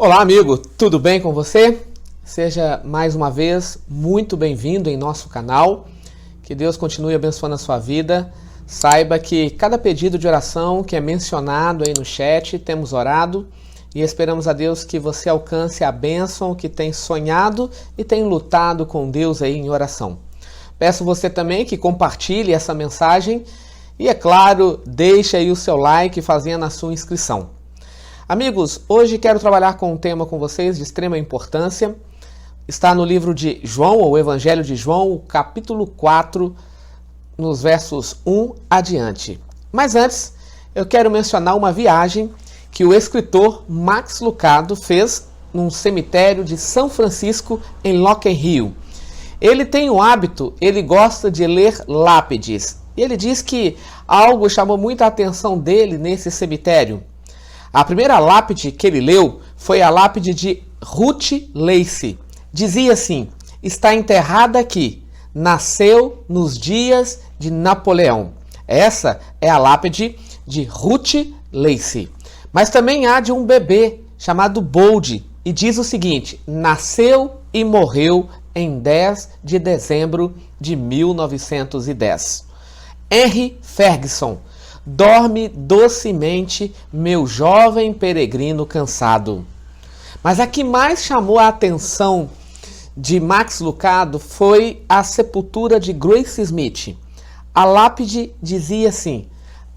Olá, amigo, tudo bem com você? Seja mais uma vez muito bem-vindo em nosso canal. Que Deus continue abençoando a sua vida. Saiba que cada pedido de oração que é mencionado aí no chat, temos orado e esperamos a Deus que você alcance a bênção que tem sonhado e tem lutado com Deus aí em oração. Peço você também que compartilhe essa mensagem e, é claro, deixe aí o seu like fazendo a sua inscrição. Amigos, hoje quero trabalhar com um tema com vocês de extrema importância. Está no livro de João, ou Evangelho de João, capítulo 4, nos versos 1 adiante. Mas antes, eu quero mencionar uma viagem que o escritor Max Lucado fez num cemitério de São Francisco, em Lock Hill. Ele tem o hábito, ele gosta de ler lápides. E ele diz que algo chamou muita atenção dele nesse cemitério. A primeira lápide que ele leu foi a lápide de Ruth Lacey. Dizia assim: está enterrada aqui, nasceu nos dias de Napoleão. Essa é a lápide de Ruth Lacey. Mas também há de um bebê chamado Bold e diz o seguinte: nasceu e morreu em 10 de dezembro de 1910. Henry Ferguson: dorme docemente, meu jovem peregrino cansado. Mas a que mais chamou a atenção de Max Lucado foi a sepultura de Grace Smith. A lápide dizia assim: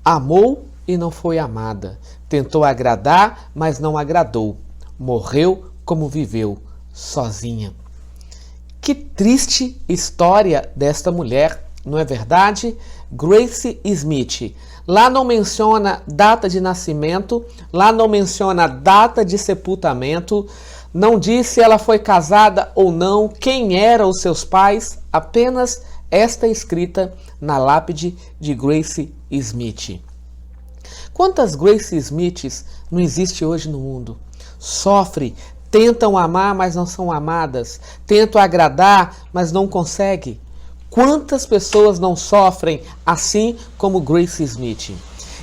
amou e não foi amada, tentou agradar, mas não agradou, morreu como viveu, sozinha. Que triste história desta mulher, não é verdade? Grace Smith. Lá não menciona data de nascimento, lá não menciona data de sepultamento, não diz se ela foi casada ou não, quem eram os seus pais, apenas esta escrita na lápide de Grace Smith. Quantas Grace Smiths não existem hoje no mundo? Sofrem, tentam amar, mas não são amadas, tentam agradar, mas não conseguem. Quantas pessoas não sofrem assim como Grace Smith?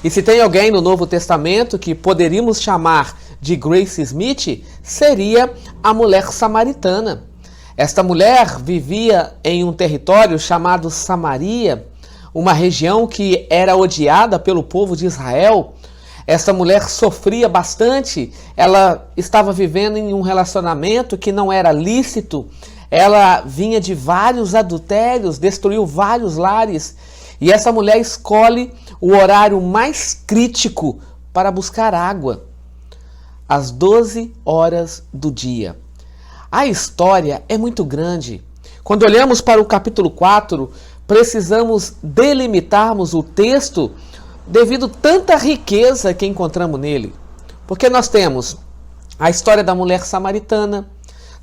E se tem alguém no Novo Testamento que poderíamos chamar de Grace Smith, seria a mulher samaritana. Esta mulher vivia em um território chamado Samaria, uma região que era odiada pelo povo de Israel. Esta mulher sofria bastante, ela estava vivendo em um relacionamento que não era lícito. Ela vinha de vários adultérios, destruiu vários lares. E essa mulher escolhe o horário mais crítico para buscar água, às 12 horas do dia. A história é muito grande. Quando olhamos para o capítulo 4, precisamos delimitarmos o texto devido a tanta riqueza que encontramos nele. Porque nós temos a história da mulher samaritana,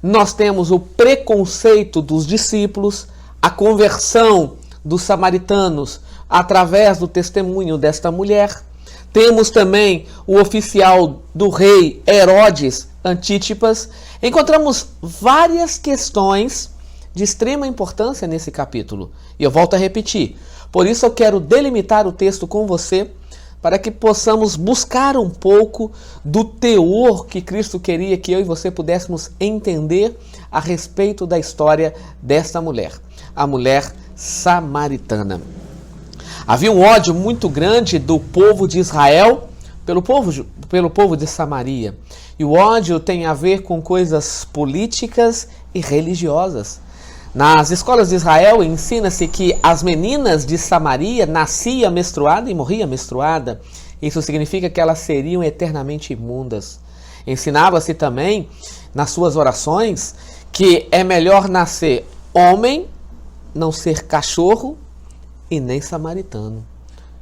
nós temos o preconceito dos discípulos, a conversão dos samaritanos através do testemunho desta mulher. Temos também o oficial do rei Herodes Antítipas. Encontramos várias questões de extrema importância nesse capítulo. E eu volto a repetir. Por isso eu quero delimitar o texto com você, para que possamos buscar um pouco do teor que Cristo queria que eu e você pudéssemos entender a respeito da história desta mulher, a mulher samaritana. Havia um ódio muito grande do povo de Israel pelo povo de Samaria. E o ódio tem a ver com coisas políticas e religiosas. Nas escolas de Israel ensina-se que as meninas de Samaria nasciam menstruada e morriam menstruada. Isso significa que elas seriam eternamente imundas. Ensinava-se também nas suas orações que é melhor nascer homem, não ser cachorro e nem samaritano.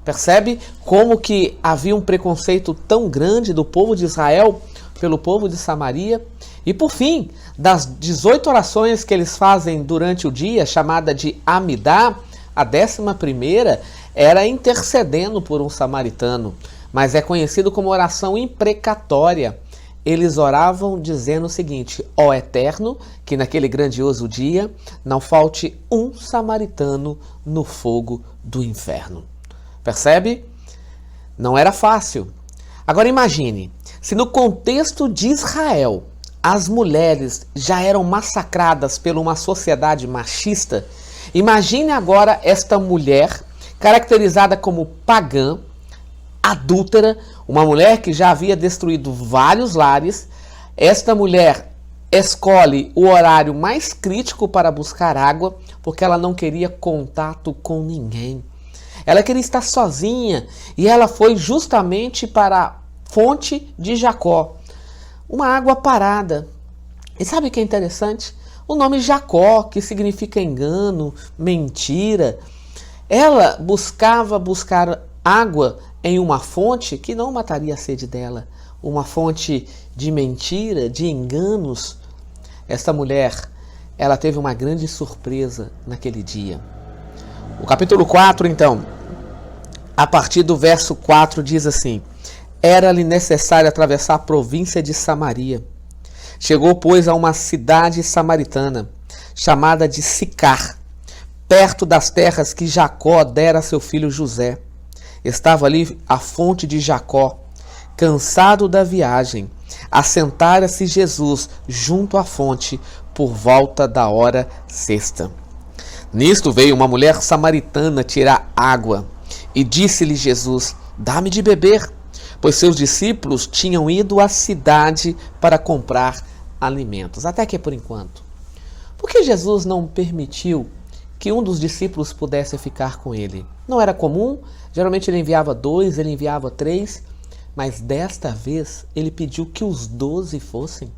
Percebe como que havia um preconceito tão grande do povo de Israel pelo povo de Samaria? E por fim, das 18 orações que eles fazem durante o dia, chamada de Amidá, a 11ª era intercedendo por um samaritano, mas é conhecido como oração imprecatória. Eles oravam dizendo o seguinte: ó Eterno, que naquele grandioso dia não falte um samaritano no fogo do inferno. Percebe? Não era fácil. Agora imagine, Se no contexto de Israel as mulheres já eram massacradas por uma sociedade machista, imagine agora esta mulher caracterizada como pagã, adúltera, uma mulher que já havia destruído vários lares. Esta mulher escolhe o horário mais crítico para buscar água, porque ela não queria contato com ninguém. Ela queria estar sozinha e ela foi justamente para a fonte de Jacó, uma água parada. E sabe o que é interessante? O nome Jacó, que significa engano, mentira. Ela buscava buscar água em uma fonte que não mataria a sede dela, uma fonte de mentira, de enganos. Esta mulher, ela teve uma grande surpresa naquele dia. O capítulo 4, então, a partir do verso 4 diz assim: era-lhe necessário atravessar a província de Samaria. Chegou, pois, a uma cidade samaritana, chamada de Sicar, perto das terras que Jacó dera a seu filho José. Estava ali a fonte de Jacó. Cansado da viagem, assentara-se Jesus junto à fonte por volta da hora sexta. Nisto veio uma mulher samaritana tirar água, e disse-lhe Jesus: dá-me de beber, pois seus discípulos tinham ido à cidade para comprar alimentos. Até que por enquanto. Por que Jesus não permitiu que um dos discípulos pudesse ficar com ele? Não era comum, geralmente ele enviava 2, ele enviava 3, mas desta vez ele pediu que os 12 fossem.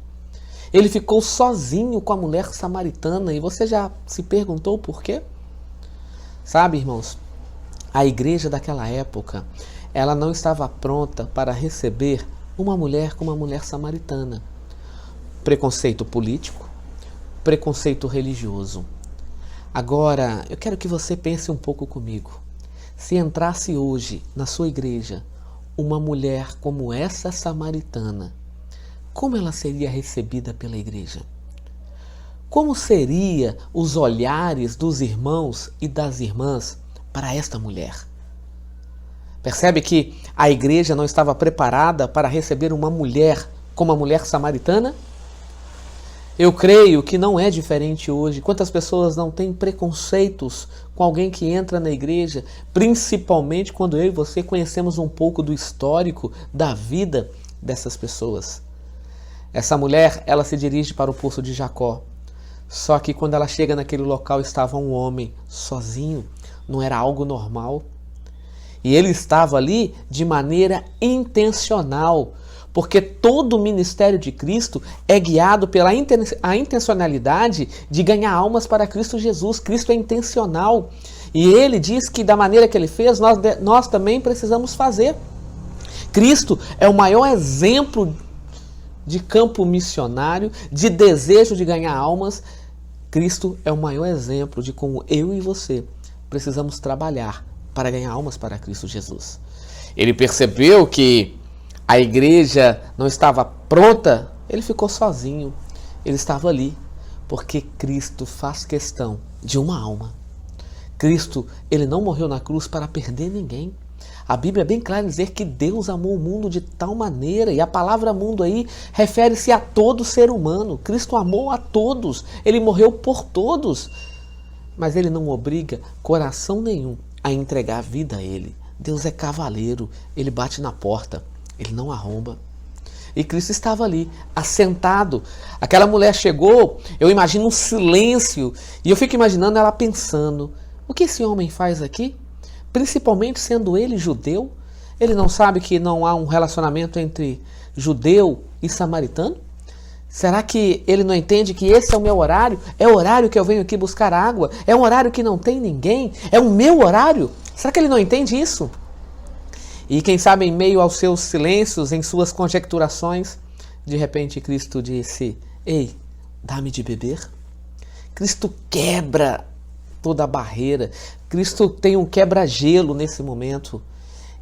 Ele ficou sozinho com a mulher samaritana, e você já se perguntou por quê? Sabe, irmãos, a igreja daquela época, ela não estava pronta para receber uma mulher como uma mulher samaritana. Preconceito político, preconceito religioso. Agora, eu quero que você pense um pouco comigo. Se entrasse hoje na sua igreja uma mulher como essa samaritana, como ela seria recebida pela igreja? Como seriam os olhares dos irmãos e das irmãs para esta mulher? Percebe que a igreja não estava preparada para receber uma mulher como a mulher samaritana? Eu creio que não é diferente hoje. Quantas pessoas não têm preconceitos com alguém que entra na igreja, principalmente quando eu e você conhecemos um pouco do histórico da vida dessas pessoas. Essa mulher, ela se dirige para o poço de Jacó. Só que quando ela chega naquele local estava um homem sozinho, não era algo normal. E ele estava ali de maneira intencional, porque todo o ministério de Cristo é guiado pela a intencionalidade de ganhar almas para Cristo Jesus. Cristo é intencional. E ele diz que da maneira que ele fez, nós também precisamos fazer. Cristo é o maior exemplo de campo missionário, de desejo de ganhar almas. Cristo é o maior exemplo de como eu e você precisamos trabalhar para ganhar almas para Cristo Jesus. Ele percebeu que a igreja não estava pronta, ele ficou sozinho. Ele estava ali porque Cristo faz questão de uma alma. Cristo, ele não morreu na cruz para perder ninguém. A Bíblia é bem clara em dizer que Deus amou o mundo de tal maneira, e a palavra mundo aí refere-se a todo ser humano. Cristo amou a todos, ele morreu por todos, mas ele não obriga coração nenhum a entregar a vida a ele. Deus é cavaleiro, ele bate na porta, ele não arromba. E Cristo estava ali, assentado. Aquela mulher chegou, eu imagino um silêncio, e eu fico imaginando ela pensando: o que esse homem faz aqui? Principalmente sendo ele judeu, ele não sabe que não há um relacionamento entre judeu e samaritano? Será que ele não entende que esse é o meu horário? É o horário que eu venho aqui buscar água? É um horário que não tem ninguém? É o meu horário? Será que ele não entende isso? E quem sabe em meio aos seus silêncios, em suas conjecturações, de repente Cristo disse: ei, dá-me de beber. Cristo quebra toda a barreira. Cristo tem um quebra-gelo nesse momento.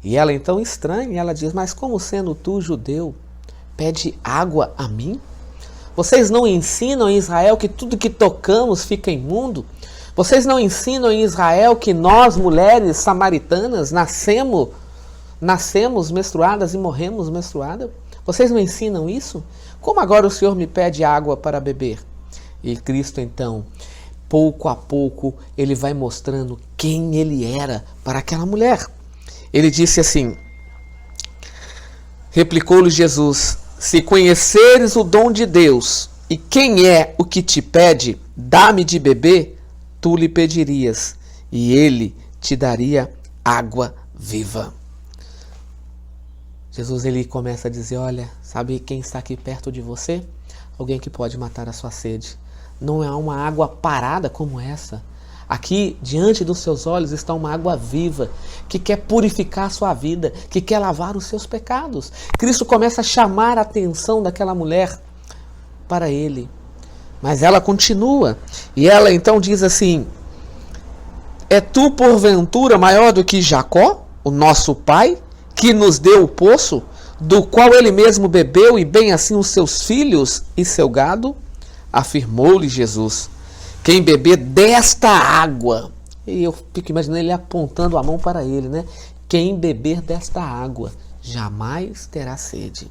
E ela então estranha, ela diz: mas como sendo tu judeu, pede água a mim? Vocês não ensinam em Israel que tudo que tocamos fica imundo? Vocês não ensinam em Israel que nós, mulheres samaritanas, nascemos menstruadas e morremos menstruadas? Vocês não ensinam isso? Como agora o Senhor me pede água para beber? E Cristo então, pouco a pouco, ele vai mostrando quem ele era para aquela mulher. Ele disse assim, replicou-lhe Jesus, se conheceres o dom de Deus e quem é o que te pede, dá-me de beber, tu lhe pedirias e ele te daria água viva. Jesus ele começa a dizer, olha, sabe quem está aqui perto de você? Alguém que pode matar a sua sede. Não é uma água parada como essa. Aqui, diante dos seus olhos, está uma água viva, que quer purificar a sua vida, que quer lavar os seus pecados. Cristo começa a chamar a atenção daquela mulher para ele. Mas ela continua. E ela então diz assim, é tu porventura maior do que Jacó, o nosso pai, que nos deu o poço, do qual ele mesmo bebeu, e bem assim os seus filhos e seu gado? Afirmou-lhe Jesus, quem beber desta água, e eu fico imaginando ele apontando a mão para ele, né? Quem beber desta água jamais terá sede.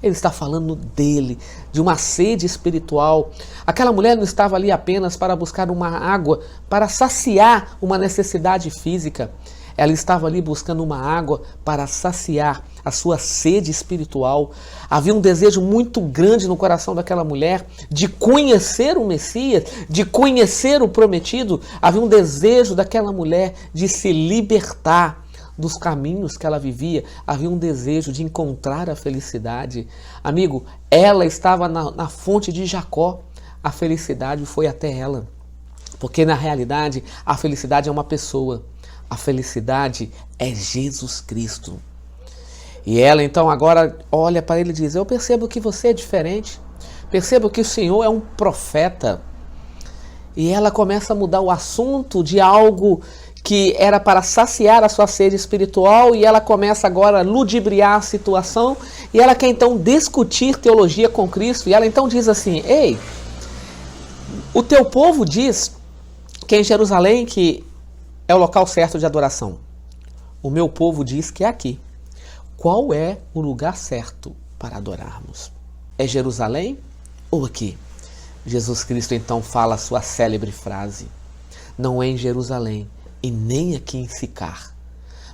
Ele está falando dele, de uma sede espiritual. Aquela mulher não estava ali apenas para buscar uma água, para saciar uma necessidade física. Ela estava ali buscando uma água para saciar a sua sede espiritual. Havia um desejo muito grande no coração daquela mulher de conhecer o Messias, de conhecer o prometido. Havia um desejo daquela mulher de se libertar dos caminhos que ela vivia. Havia um desejo de encontrar a felicidade. Amigo, ela estava na fonte de Jacó. A felicidade foi até ela. Porque na realidade a felicidade é uma pessoa. A felicidade é Jesus Cristo. E ela então agora olha para ele e diz, eu percebo que você é diferente. Percebo que o Senhor é um profeta. E ela começa a mudar o assunto de algo que era para saciar a sua sede espiritual, e ela começa agora a ludibriar a situação, e ela quer então discutir teologia com Cristo, e ela então diz assim, ei, o teu povo diz que em Jerusalém que é o local certo de adoração. O meu povo diz que é aqui. Qual é o lugar certo para adorarmos? É Jerusalém ou aqui? Jesus Cristo então fala a sua célebre frase. Não é em Jerusalém e nem aqui em Sicar.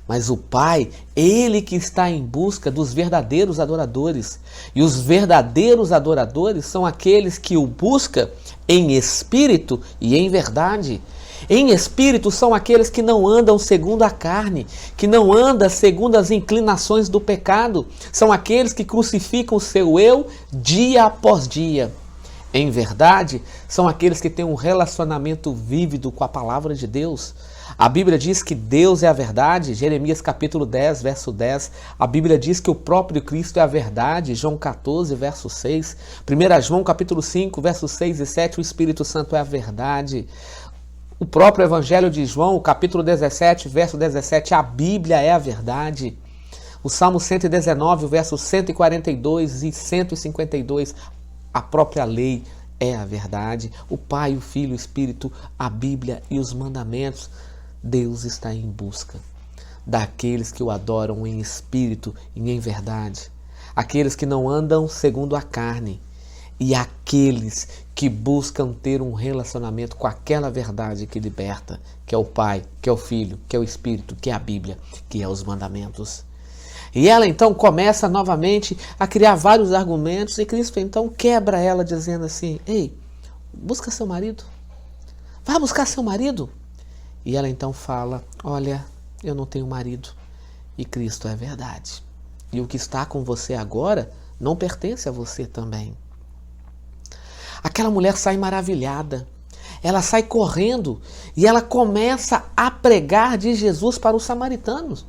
Mas o Pai, Ele que está em busca dos verdadeiros adoradores. E os verdadeiros adoradores são aqueles que o buscam em espírito e em verdade. Em espírito são aqueles que não andam segundo a carne, que não andam segundo as inclinações do pecado. São aqueles que crucificam o seu eu dia após dia. Em verdade, são aqueles que têm um relacionamento vívido com a palavra de Deus. A Bíblia diz que Deus é a verdade, Jeremias capítulo 10, verso 10. A Bíblia diz que o próprio Cristo é a verdade, João 14, verso 6. 1 João capítulo 5, versos 6 e 7, o Espírito Santo é a verdade. O próprio Evangelho de João, capítulo 17, verso 17, a Bíblia é a verdade. O Salmo 119, versos 142 e 152, a própria lei é a verdade. O Pai, o Filho, o Espírito, a Bíblia e os mandamentos. Deus está em busca daqueles que o adoram em espírito e em verdade. Aqueles que não andam segundo a carne. E aqueles que buscam ter um relacionamento com aquela verdade que liberta, que é o Pai, que é o Filho, que é o Espírito, que é a Bíblia, que é os mandamentos. E ela então começa novamente a criar vários argumentos, e Cristo então quebra ela dizendo assim, ei, busca seu marido, vai buscar seu marido. E ela então fala, olha, eu não tenho marido, e Cristo é verdade. E o que está com você agora não pertence a você também. Aquela mulher sai maravilhada, ela sai correndo e ela começa a pregar de Jesus para os samaritanos.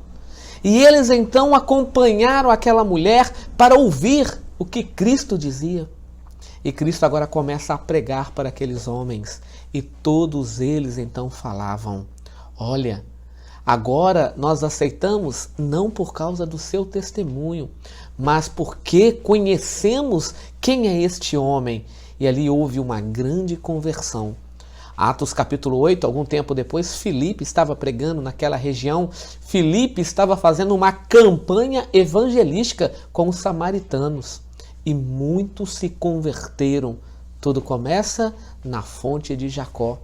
E eles então acompanharam aquela mulher para ouvir o que Cristo dizia. E Cristo agora começa a pregar para aqueles homens. E todos eles então falavam, olha, agora nós aceitamos não por causa do seu testemunho, mas porque conhecemos quem é este homem. E ali houve uma grande conversão. Atos capítulo 8, algum tempo depois, Filipe estava pregando naquela região. Filipe estava fazendo uma campanha evangelística com os samaritanos. E muitos se converteram. Tudo começa na fonte de Jacó.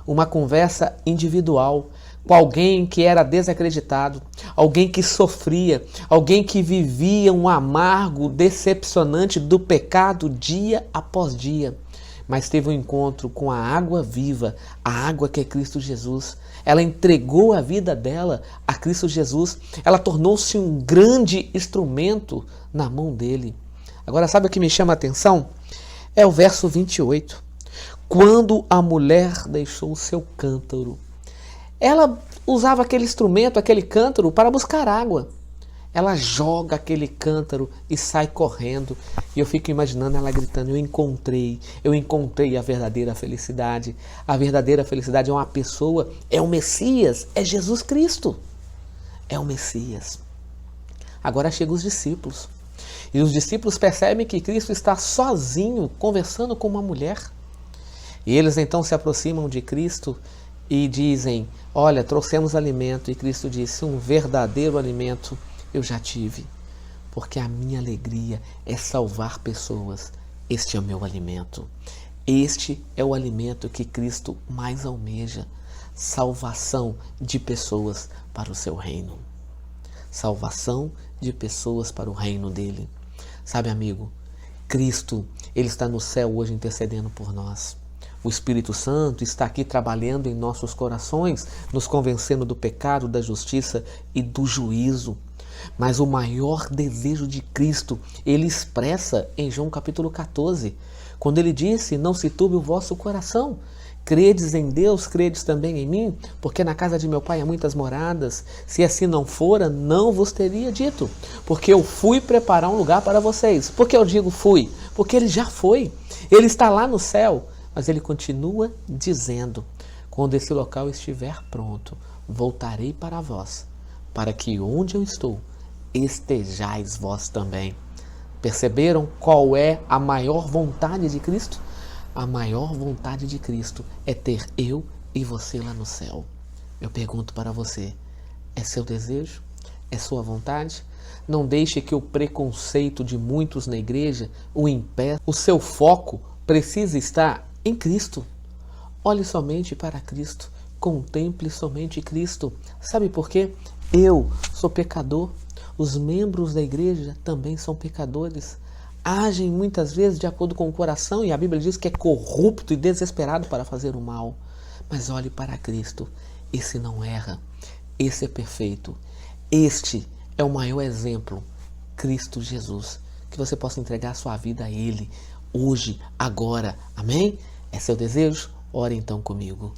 Uma conversa individual com alguém que era desacreditado, alguém que sofria, alguém que vivia um amargo decepcionante do pecado dia após dia. Mas teve um encontro com a água viva, a água que é Cristo Jesus. Ela entregou a vida dela a Cristo Jesus. Ela tornou-se um grande instrumento na mão dele. Agora, sabe o que me chama a atenção? É o verso 28. Quando a mulher deixou o seu cântaro, ela usava aquele instrumento, aquele cântaro, para buscar água. Ela joga aquele cântaro e sai correndo. E eu fico imaginando ela gritando, eu encontrei a verdadeira felicidade. A verdadeira felicidade é uma pessoa, é o Messias, é Jesus Cristo. É o Messias. Agora chegam os discípulos. E os discípulos percebem que Cristo está sozinho, conversando com uma mulher. E eles então se aproximam de Cristo e dizem, olha, trouxemos alimento. E Cristo disse, um verdadeiro alimento eu já tive, porque a minha alegria é salvar pessoas. Este é o meu alimento. Este é o alimento que Cristo mais almeja, salvação de pessoas para o seu reino. Salvação de pessoas para o reino dele. Sabe, amigo, Cristo, ele está no céu hoje intercedendo por nós. O Espírito Santo está aqui trabalhando em nossos corações, nos convencendo do pecado, da justiça e do juízo. Mas o maior desejo de Cristo, ele expressa em João capítulo 14, quando ele disse, não se turbe o vosso coração. Credes em Deus, credes também em mim, porque na casa de meu pai há muitas moradas. Se assim não fora, não vos teria dito, porque eu fui preparar um lugar para vocês. Por que eu digo fui? Porque ele já foi, ele está lá no céu, mas ele continua dizendo, quando esse local estiver pronto, voltarei para vós, para que onde eu estou, estejais vós também. Perceberam qual é a maior vontade de Cristo? A maior vontade de Cristo é ter eu e você lá no céu. Eu pergunto para você, é seu desejo? É sua vontade? Não deixe que o preconceito de muitos na igreja o impeça. O seu foco precisa estar em Cristo. Olhe somente para Cristo. Contemple somente Cristo. Sabe por quê? Eu sou pecador. Os membros da igreja também são pecadores. Agem muitas vezes de acordo com o coração, e a Bíblia diz que é corrupto e desesperado para fazer o mal. Mas olhe para Cristo. Esse não erra. Esse é perfeito. Este é o maior exemplo. Cristo Jesus. Que você possa entregar sua vida a Ele. Hoje, agora. Amém? É seu desejo? Ore então comigo.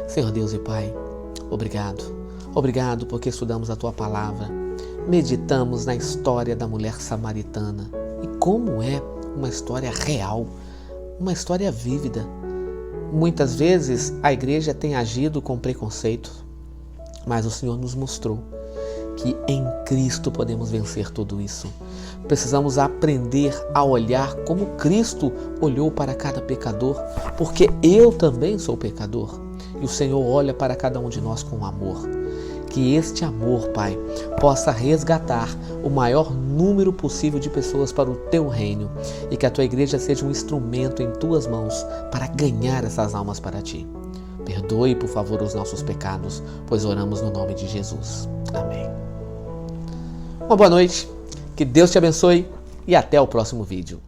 Senhor Deus e Pai, obrigado. Obrigado porque estudamos a Tua palavra. Meditamos na história da mulher samaritana. E como é uma história real, uma história vívida. Muitas vezes a igreja tem agido com preconceito, mas o Senhor nos mostrou que em Cristo podemos vencer tudo isso. Precisamos aprender a olhar como Cristo olhou para cada pecador, porque eu também sou pecador. E o Senhor olha para cada um de nós com amor. Que este amor, Pai, possa resgatar o maior número possível de pessoas para o Teu reino e que a Tua igreja seja um instrumento em Tuas mãos para ganhar essas almas para Ti. Perdoe, por favor, os nossos pecados, pois oramos no nome de Jesus. Amém. Uma boa noite, que Deus te abençoe e até o próximo vídeo.